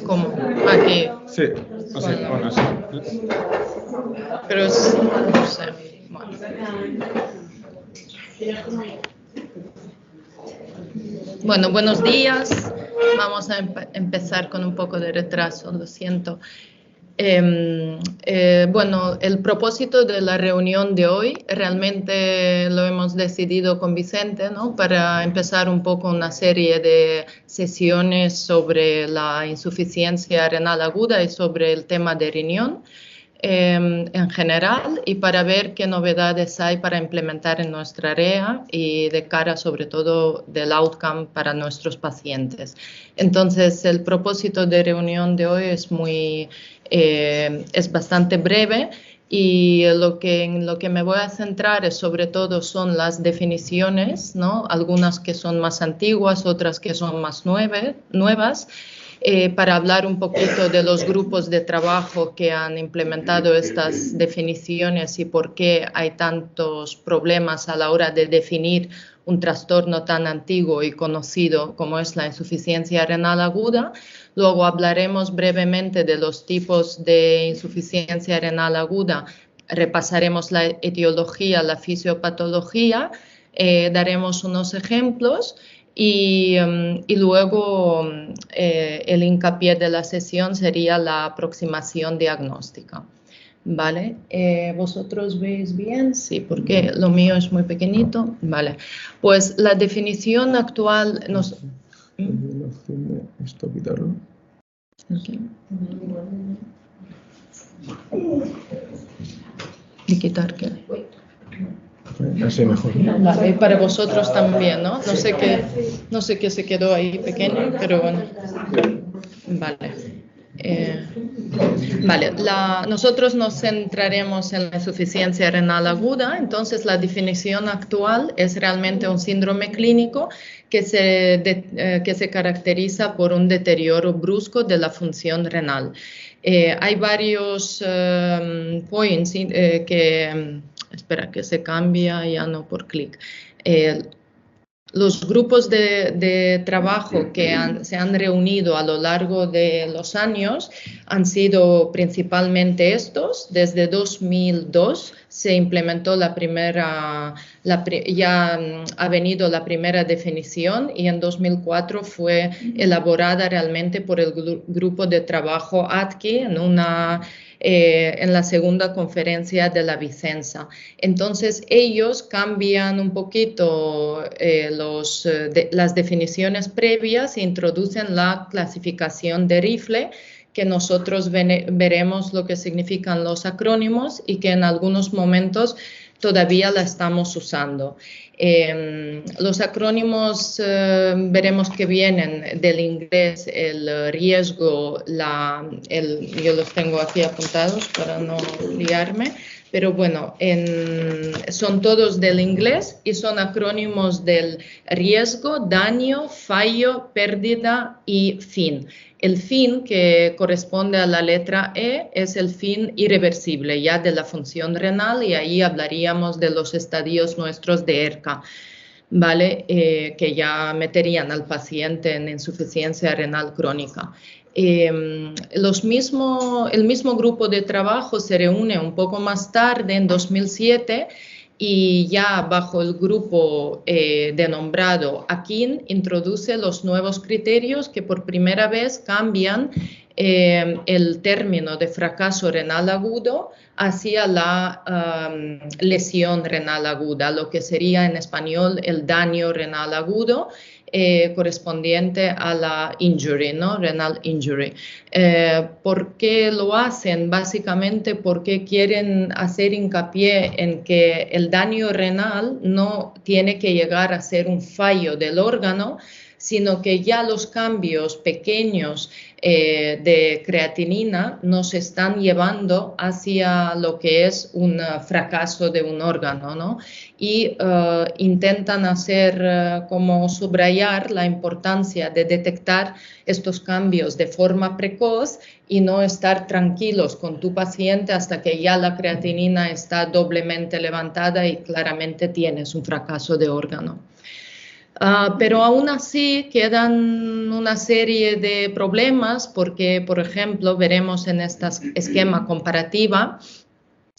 ¿Cómo? Aquí. Sí, o sea, bueno, sí. Pero es, no sé. Bueno, buenos días. Vamos a empezar con un poco de retraso, lo siento. Bueno, el propósito de la reunión de hoy realmente lo hemos decidido con Vicente, ¿no? Para empezar un poco una serie de sesiones sobre la insuficiencia renal aguda y sobre el tema de riñón en general, y para ver qué novedades hay para implementar en nuestra área y de cara sobre todo del outcome para nuestros pacientes. Entonces, el propósito de reunión de hoy es bastante breve, y en lo que me voy a centrar es sobre todo son las definiciones, ¿no? Algunas que son más antiguas, otras que son más nuevas. Para hablar un poquito de los grupos de trabajo que han implementado estas definiciones y por qué hay tantos problemas a la hora de definir un trastorno tan antiguo y conocido como es la insuficiencia renal aguda. Luego hablaremos brevemente de los tipos de insuficiencia renal aguda, repasaremos la etiología, la fisiopatología, daremos unos ejemplos. Y luego el hincapié de la sesión sería la aproximación diagnóstica. ¿Vale? ¿Vosotros veis bien? Sí, porque lo mío es muy pequeñito. Vale. Pues la definición actual nos... Esto quitarlo. Okay. ¿Y quitar qué? Así mejor. Vale, para vosotros también, ¿no? No sé qué se quedó ahí pequeño, pero bueno. Vale. Vale, nosotros nos centraremos en la insuficiencia renal aguda. Entonces, la definición actual es realmente un síndrome clínico que se caracteriza por un deterioro brusco de la función renal. Hay varios points espera, que se cambia ya no por clic. Los grupos de trabajo que se han reunido a lo largo de los años han sido principalmente estos. Desde 2002 se implementó ya ha venido la primera definición, y en 2004 fue elaborada realmente por el grupo de trabajo ATKI en la segunda conferencia de la Vicenza. Entonces, ellos cambian un poquito las definiciones previas e introducen la clasificación de Rifle, que nosotros veremos lo que significan los acrónimos y que en algunos momentos todavía la estamos usando. Los acrónimos veremos que vienen del inglés, el riesgo, yo los tengo aquí apuntados para no liarme, pero bueno, son todos del inglés y son acrónimos del riesgo, daño, fallo, pérdida y fin. El fin, que corresponde a la letra E, es el fin irreversible ya de la función renal, y ahí hablaríamos de los estadios nuestros de ERCA, ¿vale? Que ya meterían al paciente en insuficiencia renal crónica. El mismo grupo de trabajo se reúne un poco más tarde, en 2007, y ya bajo el grupo denombrado AKIN introduce los nuevos criterios que por primera vez cambian el término de fracaso renal agudo hacia la lesión renal aguda, lo que sería en español el daño renal agudo, correspondiente a la injury, ¿no? Renal injury. ¿Por qué lo hacen? Básicamente porque quieren hacer hincapié en que el daño renal no tiene que llegar a ser un fallo del órgano, sino que ya los cambios pequeños de creatinina nos están llevando hacia lo que es un fracaso de un órgano, ¿no? Y intentan hacer como subrayar la importancia de detectar estos cambios de forma precoz y no estar tranquilos con tu paciente hasta que ya la creatinina está doblemente levantada y claramente tienes un fracaso de órgano. Pero aún así quedan una serie de problemas porque, por ejemplo, veremos en este esquema comparativa.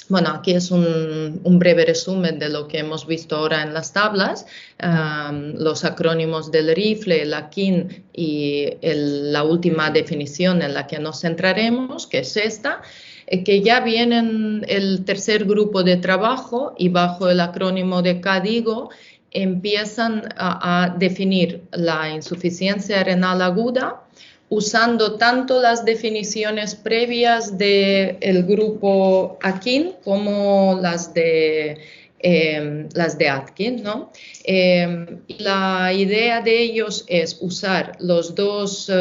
Bueno, aquí es un breve resumen de lo que hemos visto ahora en las tablas, los acrónimos del rifle, el AKIN y la última definición en la que nos centraremos, que es esta, que ya vienen el tercer grupo de trabajo y bajo el acrónimo de CADIGO empiezan a definir la insuficiencia renal aguda, usando tanto las definiciones previas del grupo AKIN como las de Atkin, ¿no? La idea de ellos es usar los dos,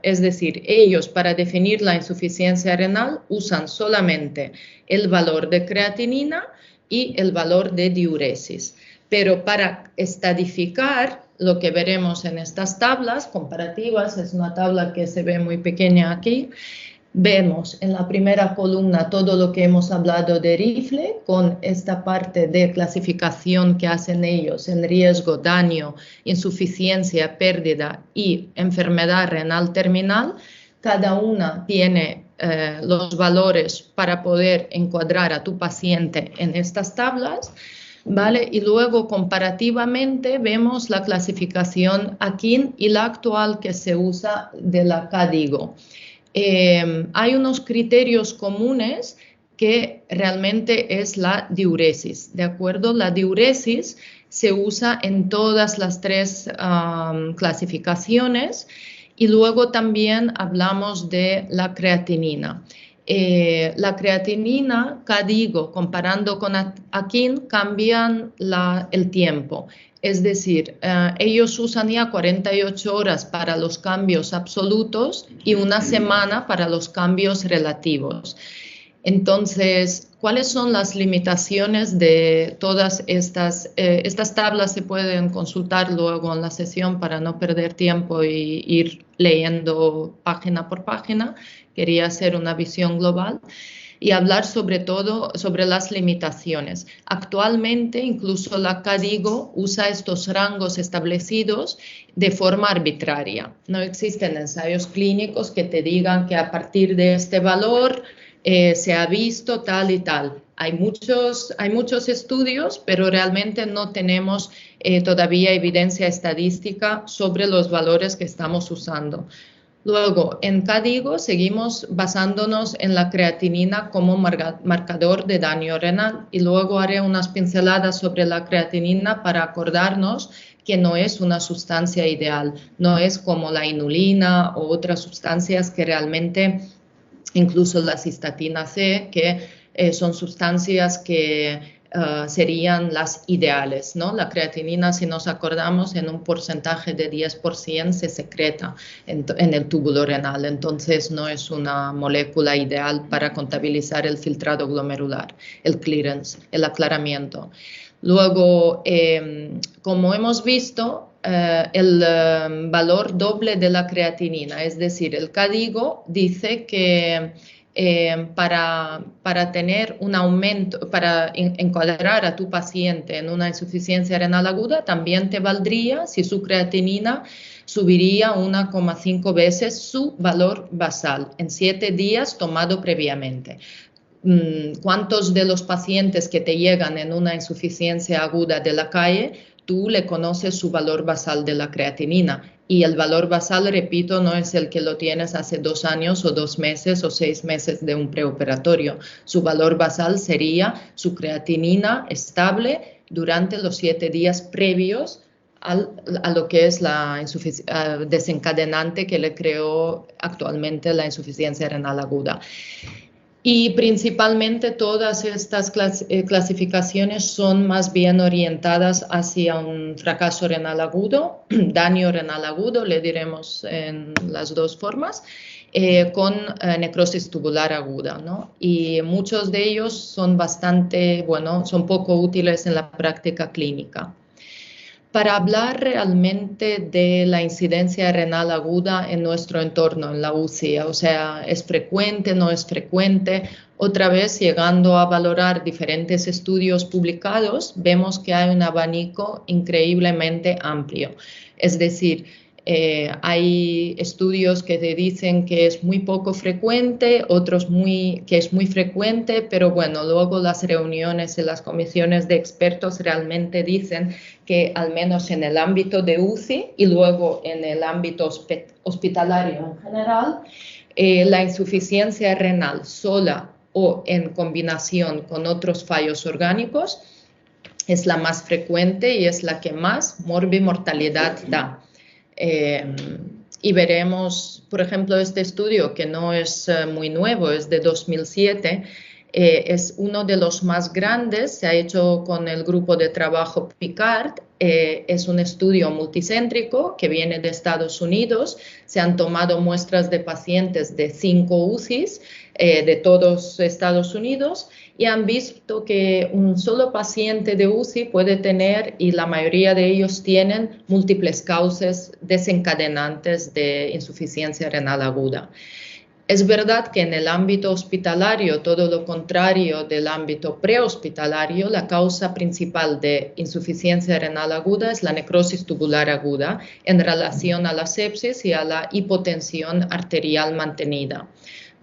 es decir, ellos para definir la insuficiencia renal usan solamente el valor de creatinina y el valor de diuresis. Pero para estadificar, lo que veremos en estas tablas comparativas, es una tabla que se ve muy pequeña aquí, vemos en la primera columna todo lo que hemos hablado de rifle, con esta parte de clasificación que hacen ellos en riesgo, daño, insuficiencia, pérdida y enfermedad renal terminal. Cada una tiene los valores para poder encuadrar a tu paciente en estas tablas. ¿Vale? Y luego comparativamente vemos la clasificación AKIN y la actual que se usa de la CADIGO. Hay unos criterios comunes que realmente es la diuresis, ¿de acuerdo? La diuresis se usa en todas las tres clasificaciones y luego también hablamos de la creatinina. La creatinina, CADIGO, comparando con AKIN, cambian el tiempo. Es decir, ellos usan ya 48 horas para los cambios absolutos y una semana para los cambios relativos. Entonces, ¿cuáles son las limitaciones de todas estas? Estas tablas se pueden consultar luego en la sesión para no perder tiempo y ir leyendo página por página. Quería hacer una visión global y hablar sobre todo sobre las limitaciones. Actualmente, incluso la CADIGO usa estos rangos establecidos de forma arbitraria. No existen ensayos clínicos que te digan que a partir de este valor se ha visto tal y tal. Hay muchos estudios, pero realmente no tenemos todavía evidencia estadística sobre los valores que estamos usando. Luego, en CADIGO seguimos basándonos en la creatinina como marcador de daño renal y luego haré unas pinceladas sobre la creatinina para acordarnos que no es una sustancia ideal, no es como la inulina o otras sustancias que realmente, incluso la cistatina C, que son sustancias que serían las ideales, ¿no? La creatinina, si nos acordamos, en un porcentaje de 10% se secreta en el túbulo renal, entonces no es una molécula ideal para contabilizar el filtrado glomerular, el clearance, el aclaramiento. Luego, como hemos visto, el valor doble de la creatinina, es decir, el CADIGO dice que para tener un aumento, para encuadrar a tu paciente en una insuficiencia renal aguda, también te valdría si su creatinina subiría 1,5 veces su valor basal en 7 días tomado previamente. ¿Cuántos de los pacientes que te llegan en una insuficiencia aguda de la calle, tú le conoces su valor basal de la creatinina? Y el valor basal, repito, no es el que lo tienes hace 2 años o 2 meses o 6 meses de un preoperatorio. Su valor basal sería su creatinina estable durante los 7 días previos a lo que es la desencadenante que le creó actualmente la insuficiencia renal aguda. Y principalmente todas estas clasificaciones son más bien orientadas hacia un fracaso renal agudo, daño renal agudo, le diremos en las dos formas, con necrosis tubular aguda, ¿no? Y muchos de ellos son son poco útiles en la práctica clínica. Para hablar realmente de la incidencia renal aguda en nuestro entorno, en la UCI, o sea, ¿es frecuente, no es frecuente? Otra vez, llegando a valorar diferentes estudios publicados, vemos que hay un abanico increíblemente amplio. Es decir, hay estudios que te dicen que es muy poco frecuente, otros que es muy frecuente, pero bueno, luego las reuniones y las comisiones de expertos realmente dicen que al menos en el ámbito de UCI y luego en el ámbito hospitalario en general, la insuficiencia renal sola o en combinación con otros fallos orgánicos es la más frecuente y es la que más morbimortalidad da. Y veremos, por ejemplo, este estudio que no es muy nuevo, es de 2007, es uno de los más grandes, se ha hecho con el grupo de trabajo PICARD, es un estudio multicéntrico que viene de Estados Unidos, se han tomado muestras de pacientes de 5 UCIs de todos Estados Unidos y han visto que un solo paciente de UCI puede tener, y la mayoría de ellos tienen, múltiples causas desencadenantes de insuficiencia renal aguda. Es verdad que en el ámbito hospitalario, todo lo contrario del ámbito prehospitalario, la causa principal de insuficiencia renal aguda es la necrosis tubular aguda en relación a la sepsis y a la hipotensión arterial mantenida.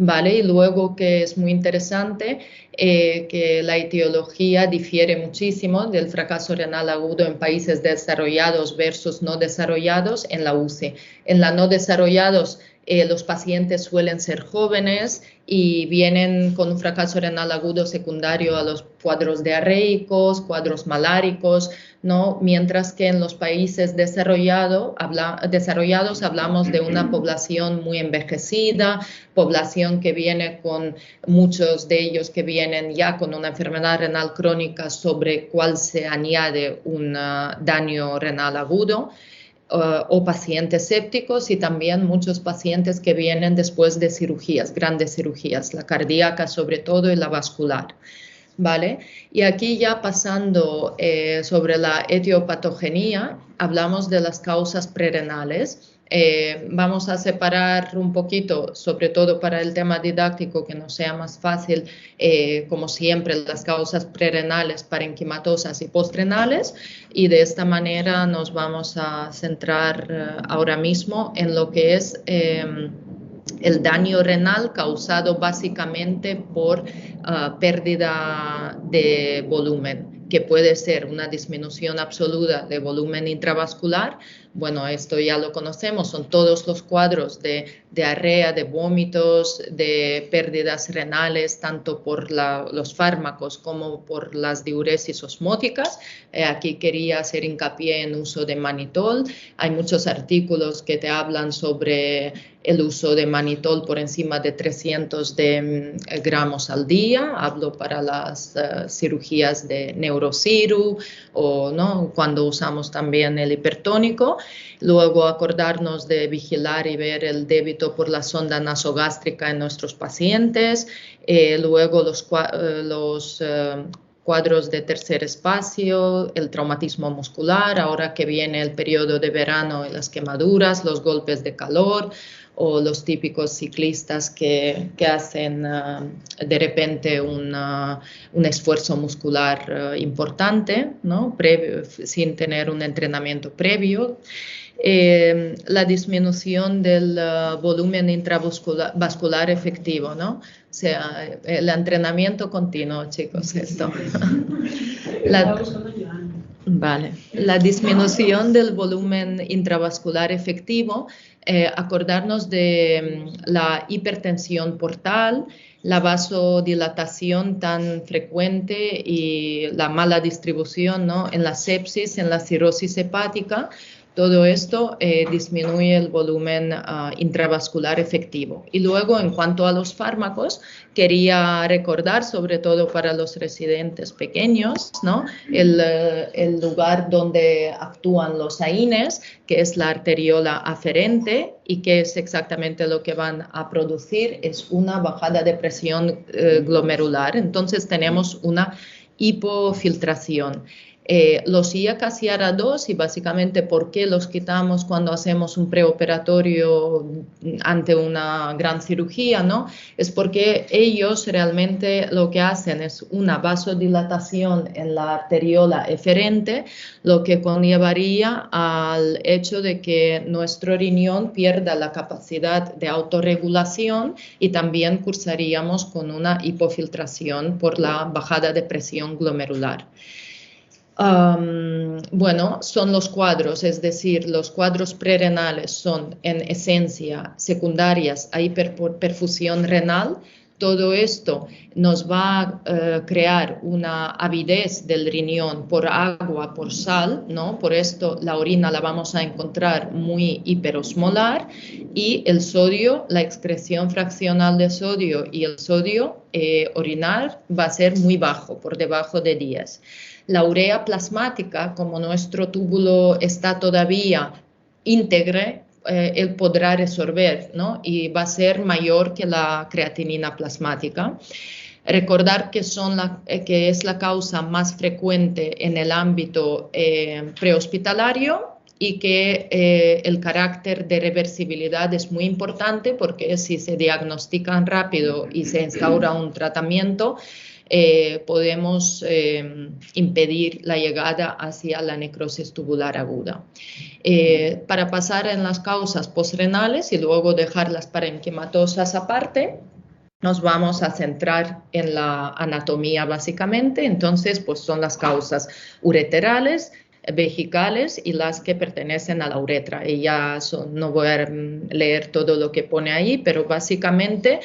¿Vale? Y luego que es muy interesante que la etiología difiere muchísimo del fracaso renal agudo en países desarrollados versus no desarrollados en la UCI. En la no desarrollados los pacientes suelen ser jóvenes y vienen con un fracaso renal agudo secundario a los cuadros diarreicos, cuadros maláricos, ¿no? Mientras que en los países desarrollados hablamos de una población muy envejecida, población que viene con muchos de ellos que vienen ya con una enfermedad renal crónica sobre cuál se añade un daño renal agudo. O pacientes sépticos y también muchos pacientes que vienen después de cirugías, grandes cirugías, la cardíaca sobre todo y la vascular. ¿Vale? Y aquí ya pasando sobre la etiopatogenía, hablamos de las causas prerenales. Vamos a separar un poquito, sobre todo para el tema didáctico, que nos sea más fácil, como siempre, las causas prerenales, parenquimatosas y postrenales, y de esta manera nos vamos a centrar ahora mismo en lo que es el daño renal causado básicamente por pérdida de volumen, que puede ser una disminución absoluta de volumen intravascular. Bueno, esto ya lo conocemos, son todos los cuadros de diarrea, de vómitos, de pérdidas renales, tanto por los fármacos como por las diuresis osmóticas. Aquí quería hacer hincapié en uso de manitol. Hay muchos artículos que te hablan sobre el uso de manitol por encima de 300 gramos al día. Hablo para las cirugías de neurociru o ¿no? Cuando usamos también el hipertónico. Luego acordarnos de vigilar y ver el débito por la sonda nasogástrica en nuestros pacientes. Luego los cuadros de tercer espacio, el traumatismo muscular, ahora que viene el periodo de verano y las quemaduras, los golpes de calor o los típicos ciclistas que hacen de repente un esfuerzo muscular importante, ¿no? Sin tener un entrenamiento previo. La disminución del volumen intravascular efectivo, ¿no? O sea, el entrenamiento continuo, chicos, esto. Vale. La disminución del volumen intravascular efectivo, acordarnos de la hipertensión portal, la vasodilatación tan frecuente y la mala distribución, ¿no? En la sepsis, en la cirrosis hepática. Todo esto disminuye el volumen intravascular efectivo. Y luego, en cuanto a los fármacos, quería recordar, sobre todo para los residentes pequeños, ¿no? el lugar donde actúan los AINES, que es la arteriola aferente, y que es exactamente lo que van a producir, es una bajada de presión glomerular. Entonces tenemos una hipofiltración. Los IACAS-IARA2, y básicamente por qué los quitamos cuando hacemos un preoperatorio ante una gran cirugía, ¿no? Es porque ellos realmente lo que hacen es una vasodilatación en la arteriola eferente, lo que conllevaría al hecho de que nuestro riñón pierda la capacidad de autorregulación y también cursaríamos con una hipofiltración por la bajada de presión glomerular. Bueno, son los cuadros, es decir, los cuadros prerrenales son en esencia secundarias a hiperperfusión renal. Todo esto nos va a crear una avidez del riñón por agua, por sal, ¿no? Por esto la orina la vamos a encontrar muy hiperosmolar y el sodio, la excreción fraccional de sodio y el sodio orinar va a ser muy bajo, por debajo de 10. La urea plasmática, como nuestro túbulo está todavía íntegre, él podrá resorber, ¿no? Y va a ser mayor que la creatinina plasmática. Recordar que es la causa más frecuente en el ámbito prehospitalario y que el carácter de reversibilidad es muy importante porque si se diagnostican rápido y se instaura un tratamiento, podemos impedir la llegada hacia la necrosis tubular aguda. Para pasar en las causas postrenales y luego dejar las parenquimatosas aparte, nos vamos a centrar en la anatomía básicamente. Entonces, pues son las causas ureterales, vejicales y las que pertenecen a la uretra. Y ya no voy a leer todo lo que pone ahí, pero básicamente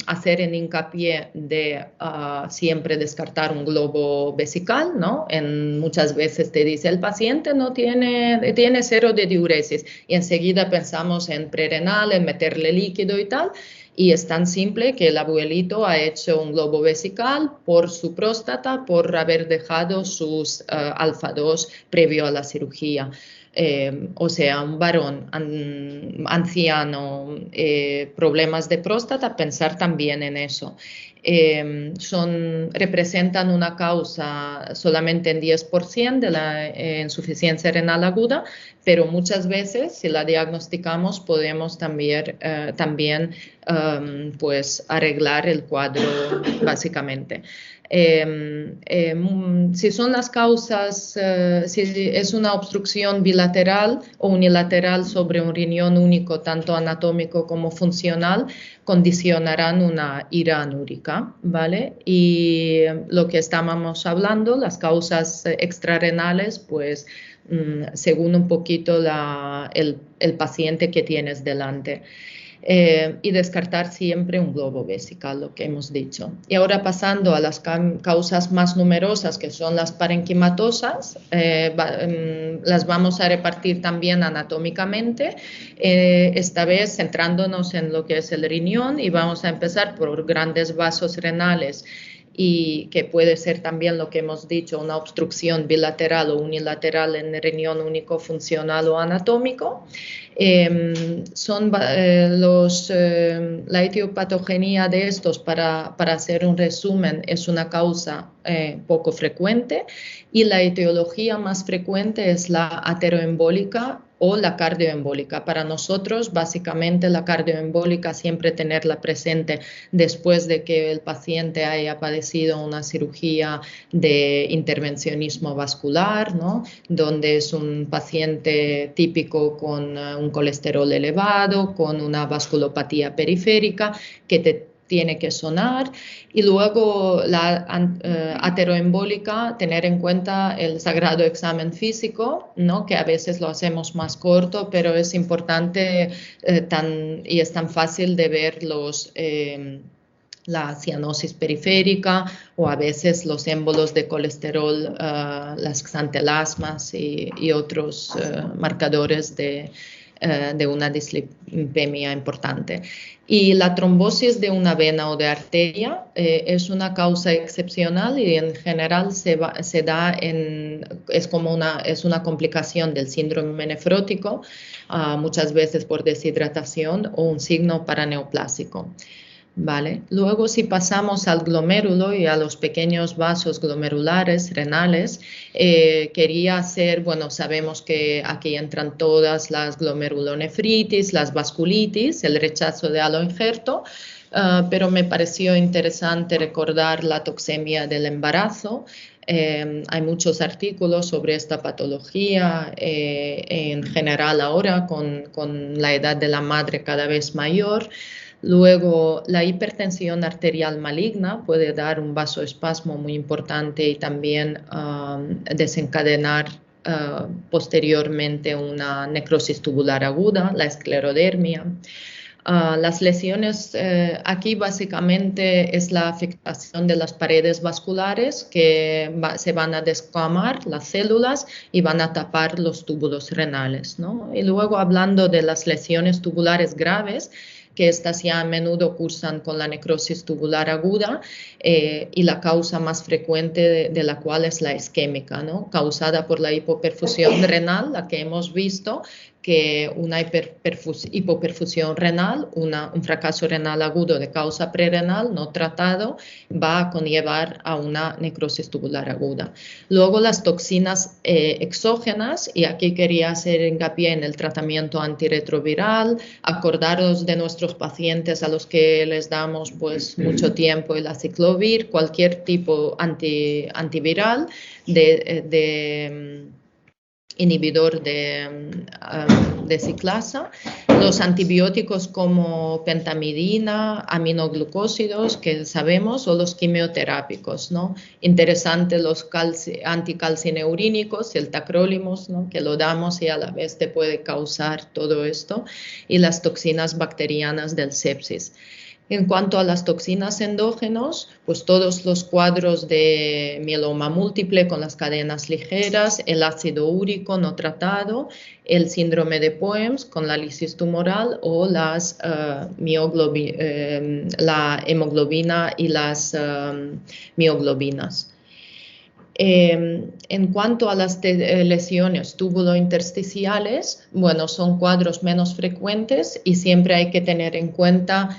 hacer en hincapié de siempre descartar un globo vesical, ¿no? Muchas veces te dice el paciente tiene 0 de diuresis y enseguida pensamos en prerrenal, en meterle líquido y tal. Y es tan simple que el abuelito ha hecho un globo vesical por su próstata, por haber dejado sus alfa-2 previo a la cirugía. O sea, un varón anciano, problemas de próstata, pensar también en eso. Representan una causa solamente en 10% de la insuficiencia renal aguda, pero muchas veces, si la diagnosticamos, podemos también pues arreglar el cuadro básicamente. Si son las causas, si es una obstrucción bilateral o unilateral sobre un riñón único, tanto anatómico como funcional, condicionarán una ira anúrica, ¿vale? Y lo que estábamos hablando, las causas extrarrenales, pues según un poquito el paciente que tienes delante. Y descartar siempre un globo vesical, lo que hemos dicho. Y ahora pasando a las causas más numerosas, que son las parenquimatosas, las vamos a repartir también anatómicamente, esta vez centrándonos en lo que es el riñón, y vamos a empezar por grandes vasos renales, y que puede ser también lo que hemos dicho, una obstrucción bilateral o unilateral en el riñón único funcional o anatómico. La etiopatogenia de estos, para hacer un resumen, es una causa poco frecuente, y la etiología más frecuente es la ateroembólica o la cardioembólica. Para nosotros, básicamente, la cardioembólica siempre tenerla presente después de que el paciente haya padecido una cirugía de intervencionismo vascular, ¿no? Donde es un paciente típico con un colesterol elevado, con una vasculopatía periférica que te tiene que sonar, y luego la ateroembólica, tener en cuenta el sagrado examen físico, ¿no? Que a veces lo hacemos más corto, pero es importante y es tan fácil de ver la cianosis periférica o a veces los émbolos de colesterol, las xantelasmas y otros marcadores de una dislipemia importante. Y la trombosis de una vena o de arteria es una causa excepcional y en general es una complicación del síndrome nefrótico, muchas veces por deshidratación o un signo paraneoplásico. ¿vale? Luego, si pasamos al glomérulo y a los pequeños vasos glomerulares renales, quería hacer, bueno, sabemos que aquí entran todas las glomerulonefritis, las vasculitis, el rechazo de aloinjerto, pero me pareció interesante recordar la toxemia del embarazo. Hay muchos artículos sobre esta patología en general ahora con la edad de la madre cada vez mayor. Luego, la hipertensión arterial maligna puede dar un vasoespasmo muy importante y también desencadenar posteriormente una necrosis tubular aguda, la esclerodermia. Las lesiones aquí básicamente es la afectación de las paredes vasculares que se van a descamar las células y van a tapar los túbulos renales, ¿no? Y luego hablando de las lesiones tubulares graves, que estas ya a menudo cursan con la necrosis tubular aguda y la causa más frecuente de la cual es la isquémica, ¿no? Causada por la hipoperfusión renal, la que hemos visto, que una hipoperfusión renal, un fracaso renal agudo de causa prerrenal no tratado, va a conllevar a una necrosis tubular aguda. Luego las toxinas exógenas, y aquí quería hacer hincapié en el tratamiento antirretroviral. Acordaros de nuestros pacientes a los que les damos pues mucho tiempo el aciclovir, cualquier tipo antiviral de inhibidor de ciclasa, los antibióticos como pentamidina, aminoglucósidos, que sabemos, o los quimioterápicos, ¿no? Interesante los anticalcineurínicos, el tacrolimus, ¿no? Que lo damos y a la vez te puede causar todo esto, y las toxinas bacterianas del sepsis. En cuanto a las toxinas endógenos, pues todos los cuadros de mieloma múltiple con las cadenas ligeras, el ácido úrico no tratado, el síndrome de Poems con la lisis tumoral o la hemoglobina y las mioglobinas. En cuanto a las lesiones túbulo-intersticiales, bueno, son cuadros menos frecuentes y siempre hay que tener en cuenta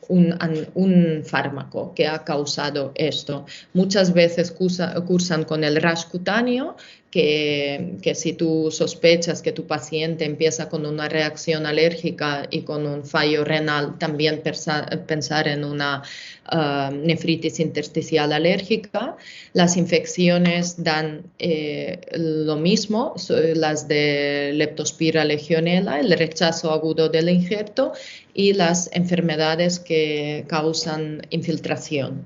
un fármaco que ha causado esto. Muchas veces cursan con el rash cutáneo, que si tú sospechas que tu paciente empieza con una reacción alérgica y con un fallo renal, también pensar en una nefritis intersticial alérgica. Las infecciones dan lo mismo, las de Leptospira legionella, el rechazo agudo del injerto y las enfermedades que causan infiltración.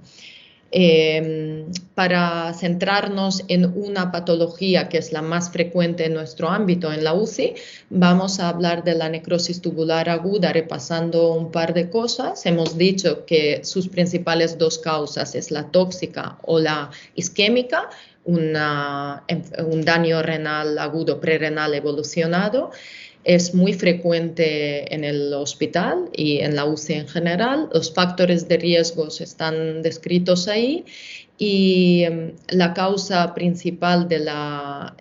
Para centrarnos en una patología que es la más frecuente en nuestro ámbito en la UCI, vamos a hablar de la necrosis tubular aguda repasando un par de cosas. Hemos dicho que sus principales dos causas es la tóxica o la isquémica, un daño renal agudo prerrenal evolucionado. Es muy frecuente en el hospital y en la UCI en general. Los factores de riesgos están descritos ahí y la causa principal de la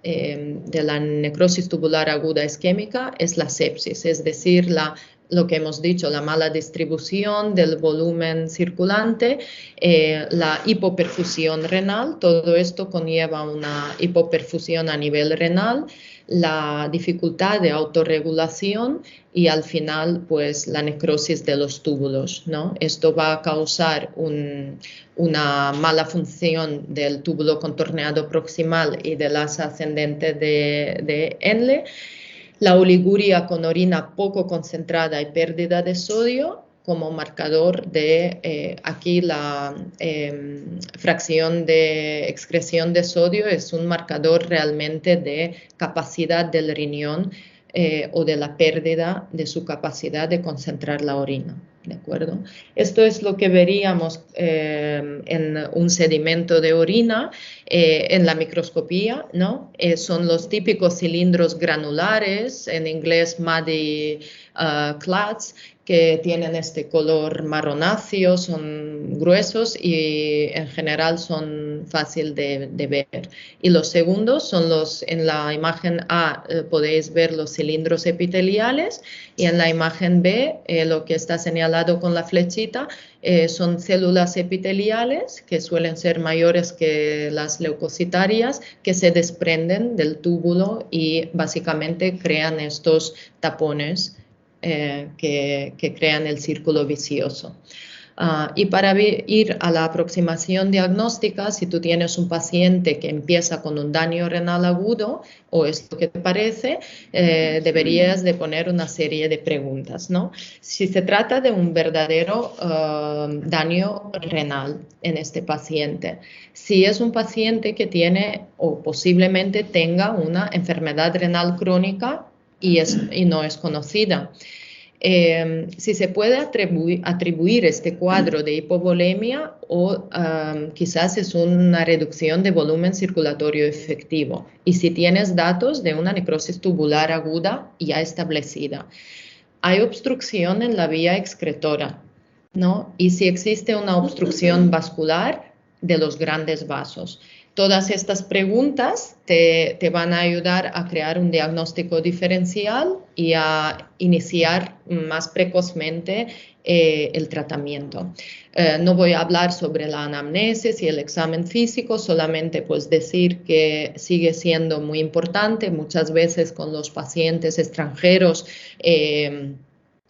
necrosis tubular aguda isquémica es la sepsis, es decir, lo que hemos dicho, la mala distribución del volumen circulante, la hipoperfusión renal, todo esto conlleva una hipoperfusión a nivel renal, la dificultad de autorregulación y al final pues la necrosis de los túbulos, ¿no? Esto va a causar una mala función del túbulo contorneado proximal y del asa ascendente de Henle, la oliguria con orina poco concentrada y pérdida de sodio como marcador de aquí la fracción de excreción de sodio es un marcador realmente de capacidad del riñón o de la pérdida de su capacidad de concentrar la orina. ¿De acuerdo? Esto es lo que veríamos en un sedimento de orina. en la microscopía, ¿no? Son los típicos cilindros granulares, en inglés muddy clots, que tienen este color marronáceo, son gruesos y en general son fácil de ver. Y los segundos son en la imagen A podéis ver los cilindros epiteliales y en la imagen B, lo que está señalado con la flechita, son células epiteliales que suelen ser mayores que las leucocitarias, que se desprenden del túbulo y básicamente crean estos tapones que crean el círculo vicioso. Y para ir a la aproximación diagnóstica, si tú tienes un paciente que empieza con un daño renal agudo, o es lo que te parece, deberías de poner una serie de preguntas, ¿no? Si se trata de un verdadero daño renal en este paciente, si es un paciente que tiene o posiblemente tenga una enfermedad renal crónica y no es conocida. Si se puede atribuir este cuadro de hipovolemia o quizás es una reducción de volumen circulatorio efectivo. Y si tienes datos de una necrosis tubular aguda ya establecida. Hay obstrucción en la vía excretora, ¿no? Y si existe una obstrucción vascular de los grandes vasos. Todas estas preguntas te van a ayudar a crear un diagnóstico diferencial y a iniciar más precozmente el tratamiento. No voy a hablar sobre la anamnesis y el examen físico, solamente pues decir que sigue siendo muy importante. Muchas veces con los pacientes extranjeros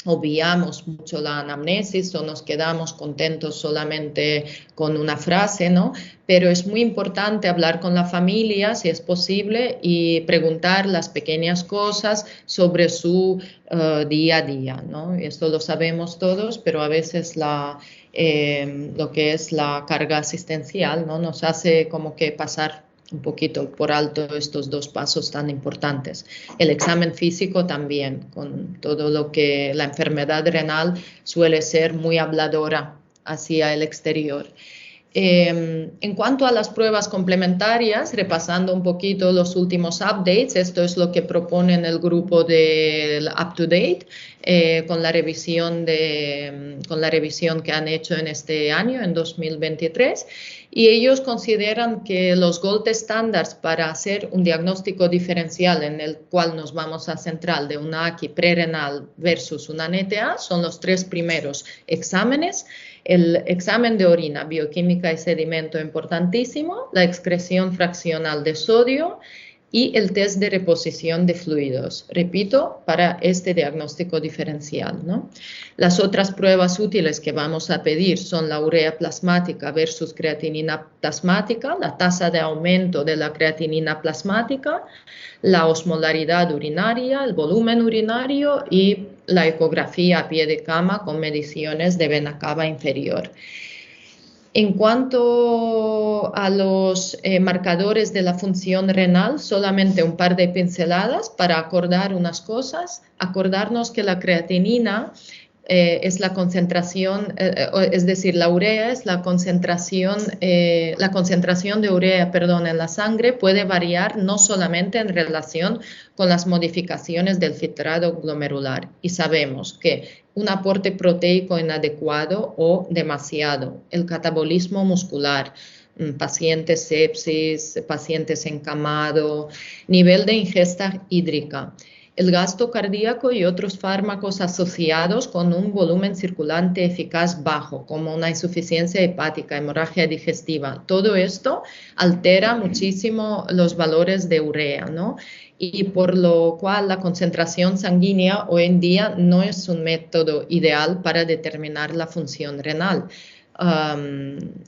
obviamos mucho la anamnesis o nos quedamos contentos solamente con una frase, ¿no? Pero es muy importante hablar con la familia, si es posible, y preguntar las pequeñas cosas sobre su día a día, ¿no? Esto lo sabemos todos, pero a veces lo que es la carga asistencial, ¿no? Nos hace como que pasar un poquito por alto estos dos pasos tan importantes. El examen físico también, con todo lo que la enfermedad renal suele ser muy habladora hacia el exterior. En cuanto a las pruebas complementarias, repasando un poquito los últimos updates, esto es lo que proponen el grupo del UpToDate con la revisión que han hecho en este año, en 2023. Y ellos consideran que los gold standards para hacer un diagnóstico diferencial en el cual nos vamos a centrar de una AKI prerenal versus una NTA son los tres primeros exámenes. El examen de orina, bioquímica y sedimento importantísimo, la excreción fraccional de sodio y el test de reposición de fluidos, repito, para este diagnóstico diferencial, ¿no? Las otras pruebas útiles que vamos a pedir son la urea plasmática versus creatinina plasmática, la tasa de aumento de la creatinina plasmática, la osmolaridad urinaria, el volumen urinario y la ecografía a pie de cama con mediciones de vena cava inferior. En cuanto a los marcadores de la función renal, solamente un par de pinceladas para acordar unas cosas. Acordarnos que la creatinina es la concentración, es decir, la urea es la concentración de urea, en la sangre puede variar no solamente en relación con las modificaciones del filtrado glomerular. Y sabemos que un aporte proteico inadecuado o demasiado, el catabolismo muscular, pacientes sepsis, pacientes encamados, nivel de ingesta hídrica, el gasto cardíaco y otros fármacos asociados con un volumen circulante eficaz bajo, como una insuficiencia hepática, hemorragia digestiva. Todo esto altera muchísimo los valores de urea, ¿no? Y por lo cual la concentración sanguínea hoy en día no es un método ideal para determinar la función renal.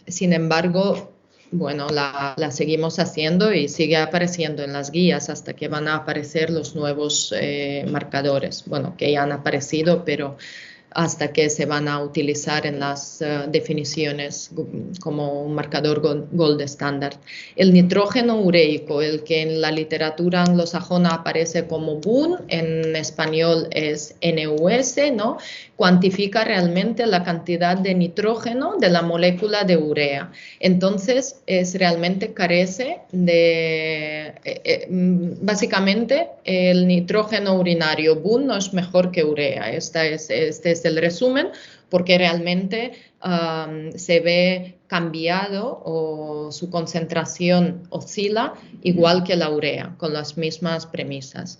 Sin embargo, bueno, la seguimos haciendo y sigue apareciendo en las guías hasta que van a aparecer los nuevos marcadores, bueno, que ya han aparecido, pero hasta que se van a utilizar en las definiciones como un marcador gold estándar. El nitrógeno ureico, el que en la literatura anglosajona aparece como BUN, en español es NUS, ¿no? Cuantifica realmente la cantidad de nitrógeno de la molécula de urea. Entonces, realmente carece de... básicamente, el nitrógeno urinario BUN no es mejor que urea. Este es el resumen, porque realmente se ve cambiado o su concentración oscila igual que la urea, con las mismas premisas.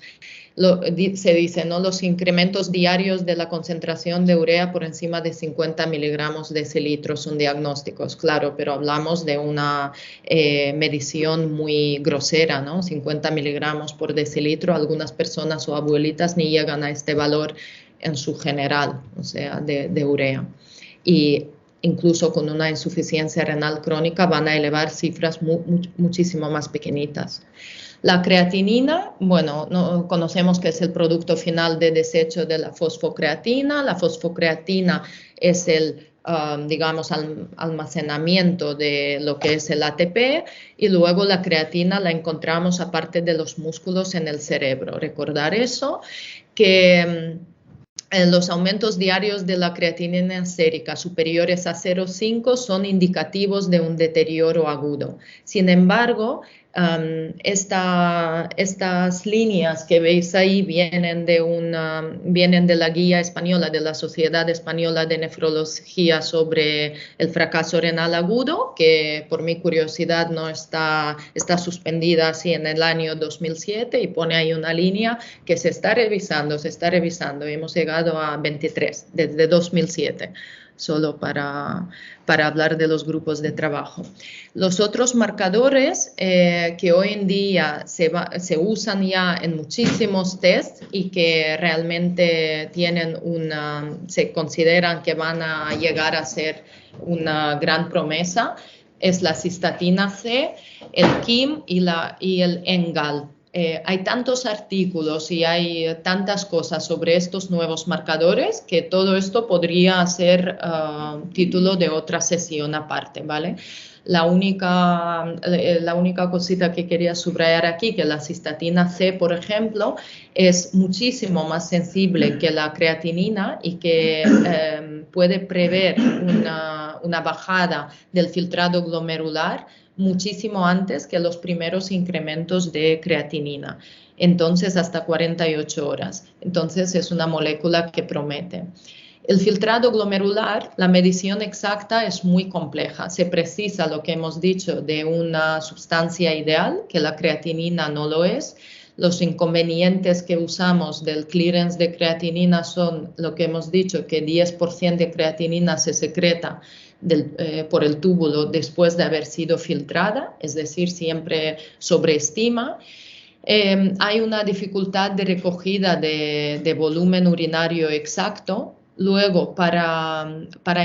Se dice, ¿no? Los incrementos diarios de la concentración de urea por encima de 50 miligramos decilitro son diagnósticos, claro, pero hablamos de una medición muy grosera, ¿no? 50 miligramos por decilitro, algunas personas o abuelitas ni llegan a este valor en su general, o sea, de urea. Y incluso con una insuficiencia renal crónica van a elevar cifras muchísimo más pequeñitas. La creatinina, bueno, no, conocemos que es el producto final de desecho de la fosfocreatina. La fosfocreatina es el, digamos, almacenamiento de lo que es el ATP, y luego la creatina la encontramos aparte de los músculos en el cerebro. Recordar eso, que los aumentos diarios de la creatinina sérica superiores a 0,5 son indicativos de un deterioro agudo. Sin embargo, estas líneas que veis ahí vienen de la guía española de la Sociedad Española de Nefrología sobre el fracaso renal agudo, que por mi curiosidad no está suspendida así en el año 2007, y pone ahí una línea que se está revisando. Hemos llegado a 23 desde 2007. Solo para hablar de los grupos de trabajo. Los otros marcadores que hoy en día se usan ya en muchísimos tests y que realmente se consideran que van a llegar a ser una gran promesa es la cistatina C, el KIM y el ENGAL. Hay tantos artículos y hay tantas cosas sobre estos nuevos marcadores que todo esto podría ser título de otra sesión aparte, ¿vale? La única cosita que quería subrayar aquí, que la cistatina C, por ejemplo, es muchísimo más sensible que la creatinina y que puede prever una bajada del filtrado glomerular muchísimo antes que los primeros incrementos de creatinina, entonces hasta 48 horas. Entonces es una molécula que promete. El filtrado glomerular, la medición exacta es muy compleja. Se precisa lo que hemos dicho de una sustancia ideal, que la creatinina no lo es. Los inconvenientes que usamos del clearance de creatinina son lo que hemos dicho, que 10% de creatinina se secreta por el túbulo después de haber sido filtrada, es decir, siempre sobreestima. Hay una dificultad de recogida de volumen urinario exacto. Luego, para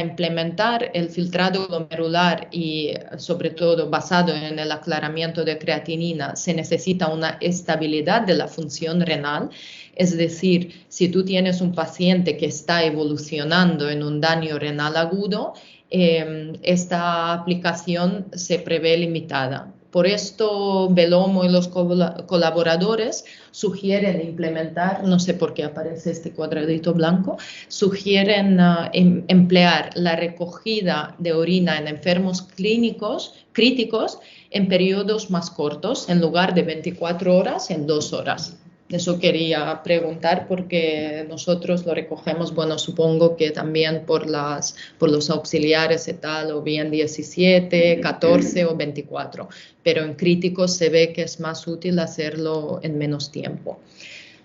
implementar el filtrado glomerular y sobre todo basado en el aclaramiento de creatinina, se necesita una estabilidad de la función renal. Es decir, si tú tienes un paciente que está evolucionando en un daño renal agudo, esta aplicación se prevé limitada. Por esto, Belomo y los colaboradores sugieren implementar, no sé por qué aparece este cuadradito blanco, sugieren emplear la recogida de orina en enfermos críticos en periodos más cortos, en lugar de 24 horas, en 2 horas. Eso quería preguntar porque nosotros lo recogemos, bueno, supongo que también por los auxiliares y tal, o bien 17, 14 o 24, pero en críticos se ve que es más útil hacerlo en menos tiempo.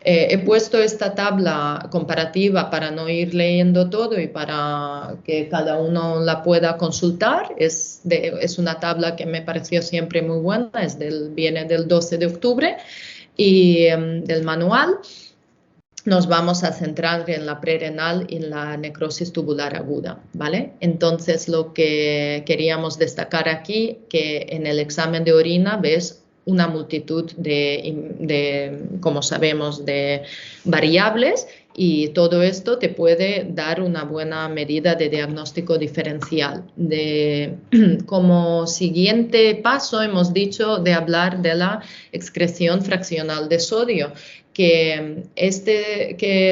He puesto esta tabla comparativa para no ir leyendo todo y para que cada uno la pueda consultar. Es una tabla que me pareció siempre muy buena, viene del 12 de octubre. Y del manual nos vamos a centrar en la prerrenal y en la necrosis tubular aguda, ¿vale? Entonces, lo que queríamos destacar aquí, que en el examen de orina ves una multitud como sabemos, de variables, Y todo esto te puede dar una buena medida de diagnóstico diferencial. Como siguiente paso hemos dicho de hablar de la excreción fraccional de sodio, que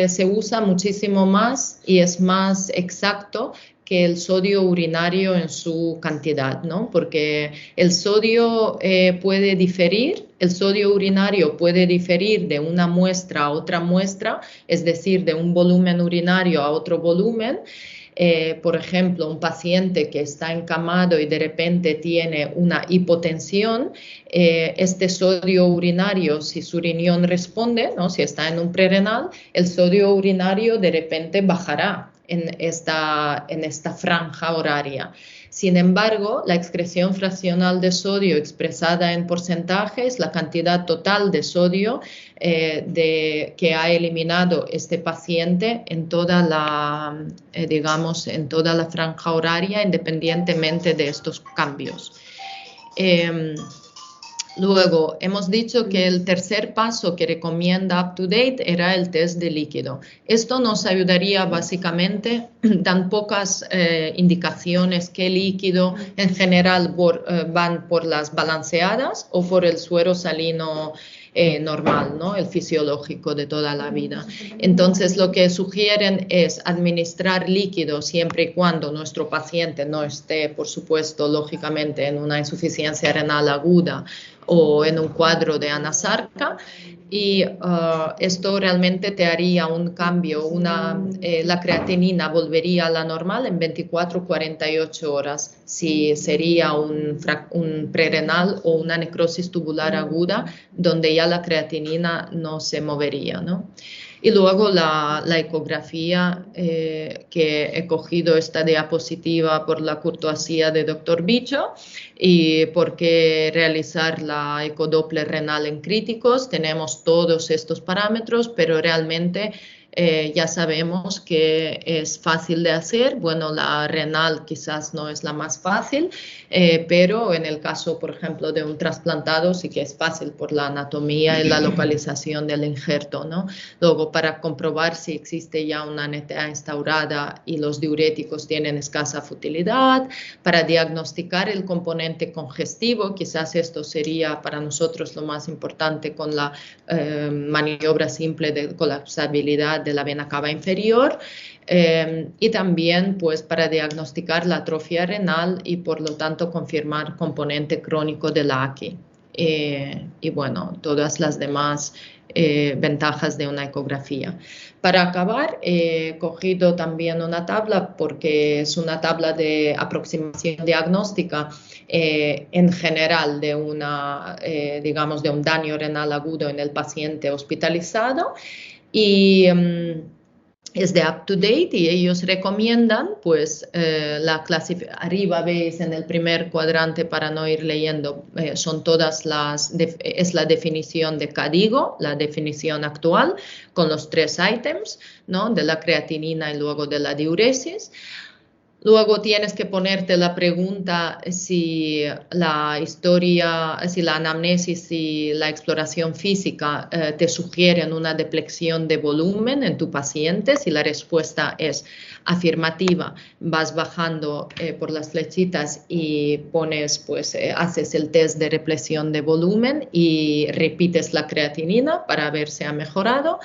se usa muchísimo más y es más exacto que el sodio urinario en su cantidad, ¿no? Porque el sodio puede diferir, el sodio urinario puede diferir de una muestra a otra muestra, es decir, de un volumen urinario a otro volumen. Por ejemplo, un paciente que está encamado y de repente tiene una hipotensión, este sodio urinario, si su riñón responde, ¿no? Si está en un prerrenal, el sodio urinario de repente bajará en esta franja horaria. Sin embargo, la excreción fraccional de sodio expresada en porcentaje es la cantidad total de sodio que ha eliminado este paciente en toda la, en toda la franja horaria, independientemente de estos cambios. Luego, hemos dicho que el tercer paso que recomienda UpToDate era el test de líquido. Esto nos ayudaría básicamente, dan pocas indicaciones qué líquido en general van por las balanceadas o por el suero salino normal, ¿no? El fisiológico de toda la vida. Entonces, lo que sugieren es administrar líquido siempre y cuando nuestro paciente no esté, por supuesto, lógicamente, en una insuficiencia renal aguda o en un cuadro de anasarca, y esto realmente te haría un cambio, la creatinina volvería a la normal en 24-48 horas, si sería un prerrenal o una necrosis tubular aguda, donde ya la creatinina no se movería, ¿no? Y luego la ecografía, que he cogido esta diapositiva por la cortesía de Dr. Bicho, y porque realizar la ecodoppler renal en críticos, tenemos todos estos parámetros, pero realmente ya sabemos que es fácil de hacer. Bueno, la renal quizás no es la más fácil, pero en el caso, por ejemplo, de un trasplantado sí que es fácil por la anatomía y la localización del injerto, ¿no? Luego, para comprobar si existe ya una NTA instaurada y los diuréticos tienen escasa futilidad, para diagnosticar el componente congestivo, quizás esto sería para nosotros lo más importante con la maniobra simple de colapsabilidad de la vena cava inferior, y también pues para diagnosticar la atrofia renal y por lo tanto confirmar componente crónico de la AKI. Y bueno, todas las demás ventajas de una ecografía. Para acabar, he cogido también una tabla porque es una tabla de aproximación diagnóstica en general de digamos, de un daño renal agudo en el paciente hospitalizado, y es de UpToDate, y ellos recomiendan, pues, arriba veis en el primer cuadrante, para no ir leyendo, son todas es la definición de KDIGO, la definición actual, con los 3 ítems, ¿no? De la creatinina y luego de la diuresis. Luego tienes que ponerte la pregunta si la historia, si la anamnesis y la exploración física te sugieren una depleción de volumen en tu paciente. Si la respuesta es afirmativa, vas bajando por las flechitas y pones, pues, haces el test de repleción de volumen y repites la creatinina para ver si ha mejorado.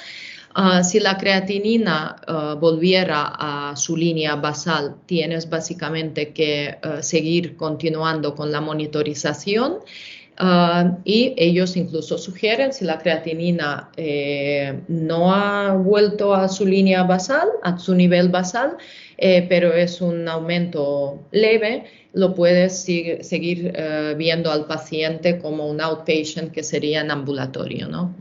Si la creatinina volviera a su línea basal, tienes básicamente que seguir continuando con la monitorización, y ellos incluso sugieren, si la creatinina no ha vuelto a su línea basal, a su nivel basal, pero es un aumento leve, lo puedes seguir viendo al paciente como un outpatient, que sería en ambulatorio, ¿no?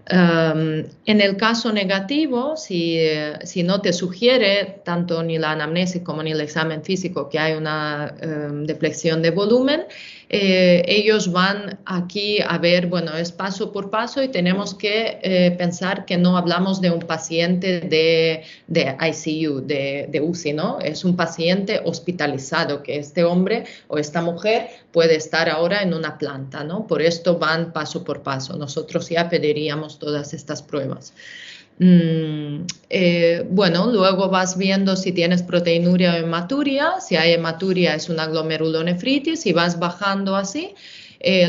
En el caso negativo, si no te sugiere tanto ni la anamnesis como ni el examen físico que hay una depleción de volumen, ellos van aquí a ver, bueno, es paso por paso, y tenemos que pensar que no hablamos de un paciente de ICU, de UCI, ¿no? Es un paciente hospitalizado, que este hombre o esta mujer puede estar ahora en una planta, ¿no? Por esto van paso por paso. Nosotros ya pediríamos todas estas pruebas. Bueno, luego vas viendo si tienes proteinuria o hematuria. Si hay hematuria es una glomerulonefritis y vas bajando así.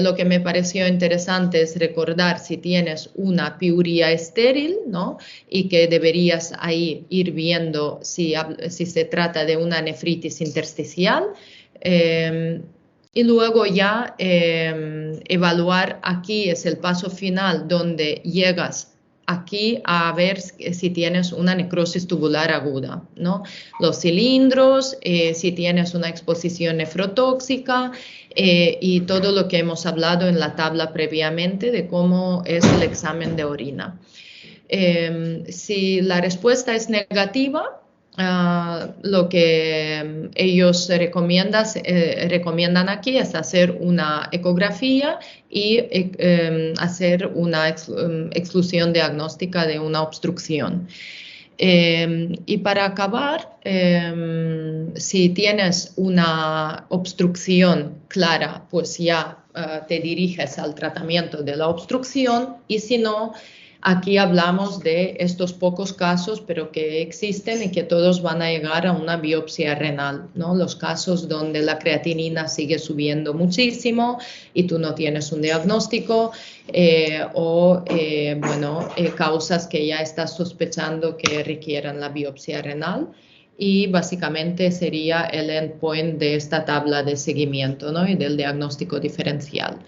Lo que me pareció interesante es recordar si tienes una piuria estéril, ¿no? Y que deberías ahí ir viendo si se trata de una nefritis intersticial. Y luego ya evaluar, aquí es el paso final donde llegas aquí a ver si tienes una necrosis tubular aguda, ¿no? Los cilindros, si tienes una exposición nefrotóxica y todo lo que hemos hablado en la tabla previamente de cómo es el examen de orina. Si la respuesta es negativa, lo que ellos recomiendan aquí es hacer una ecografía y hacer una exclusión diagnóstica de una obstrucción. Y para acabar, si tienes una obstrucción clara, pues ya te diriges al tratamiento de la obstrucción, y si no, aquí hablamos de estos pocos casos, pero que existen y que todos van a llegar a una biopsia renal, ¿no? Los casos donde la creatinina sigue subiendo muchísimo y tú no tienes un diagnóstico causas que ya estás sospechando que requieran la biopsia renal. Y básicamente sería el endpoint de esta tabla de seguimiento, ¿no? Y del diagnóstico diferencial.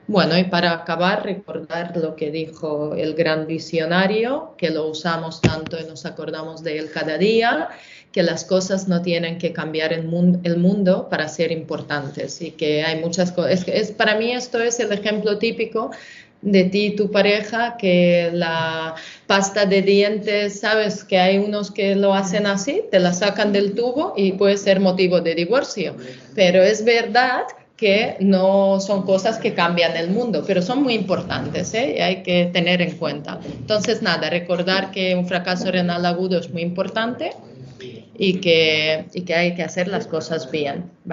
Bueno, y para acabar, recordar lo que dijo el gran visionario, que lo usamos tanto y nos acordamos de él cada día, que las cosas no tienen que cambiar el mundo para ser importantes, y que hay muchas cosas. Para mí esto es el ejemplo típico de ti y tu pareja, que la pasta de dientes, sabes que hay unos que lo hacen así, te la sacan del tubo y puede ser motivo de divorcio, pero es verdad que no son cosas que cambian el mundo, pero son muy importantes, ¿eh? Y hay que tener en cuenta. Entonces, nada, recordar que un fracaso renal agudo es muy importante y que hay que hacer las cosas bien, ¿vale?